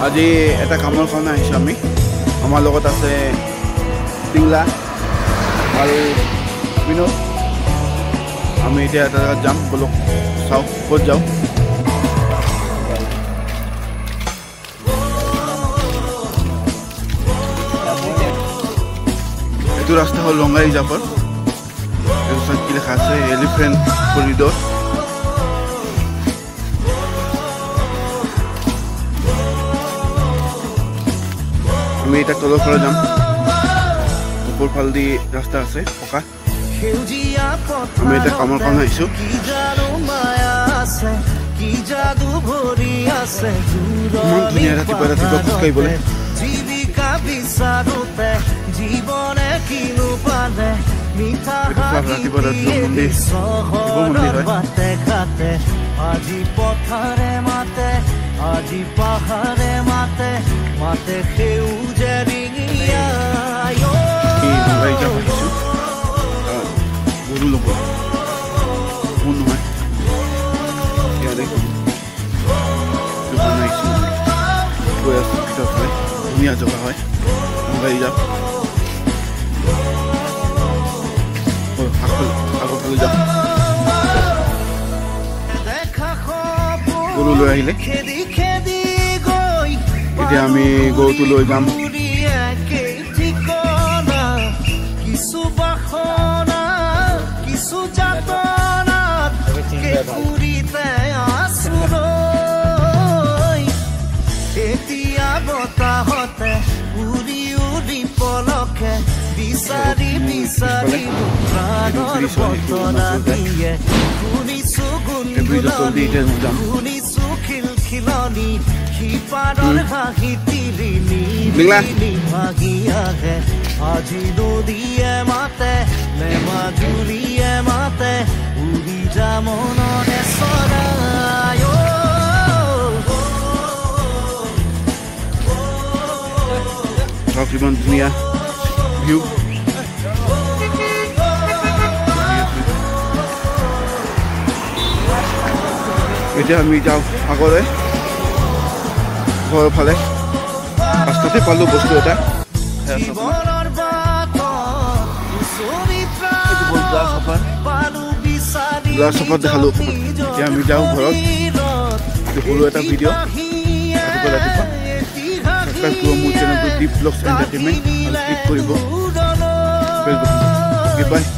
আজি এটা কামৰ কাৰণে আহিছোঁ আমি আমাৰ লগত আছে পিংলা আৰু বিনোদ আমি এতিয়া এটা জায়গাত যাম বলক চাওঁ ক'ত যাওঁ এইটো ৰাস্তা হ'ল লংগাই জাপৰ এইটো চাইড কি লেখা আছে এলিফেণ্ট কৰিডৰ আমি এটা তলৰ ফালে যাম ওপৰ ফালে দি ৰাস্তা আছে পকা আমি এটা কামৰ কাৰণে আহিছোঁ ইমান ধুনীয়া ৰাতিপুৱা ৰাতিপুৱা খোজকাঢ়িবলৈ ৰাতিপুৱা আজি পথাৰে মাতে আজি পাহাৰে মাতে মাতে সেউজে ৰিঙিয়া গৰু ল'ব কোন নহয় গৈ আছোঁ ভিতৰত হয় ধুনীয়া জেগা হয় গাড়ী যাম আগৰ ফালে যাম গৰু লৈ আহিলে এতিয়া আমি গৰুটো লৈ যাম এতিয়া বতাহতে উৰি উৰি পলকে বিচাৰি বিচাৰি প্ৰাণৰ বতনা দিয়ে শুনিছো গুণগুণনি শুনিছো খিলখিলনি সিপাৰৰ হাঁহি তিৰিনি ভাগি আহে আজি নদীয়ে মাতে নে মাজুলীয়ে মাতে উৰি যা মনৰে চৰাই কিমান ধুনীয়া ভিউ এতিয়া আমি যাওঁ আগলৈ ঘৰৰ ফালে ৰাস্তাতে পালোঁ বস্তু এটা গ্লাছ চফাত দেখালোঁ এতিয়া আমি যাওঁ ঘৰত সৰু এটা ভিডিঅ' ৰাতিপুৱা ৰাতিপুৱা সাবস্ক্ৰাইব কৰব মোৰ চেনেলটো ডিপ ব্লগছ এন্টাৰটেইনমেন্ট আৰু ক্লিক কৰিব বেল বাটন। বাই।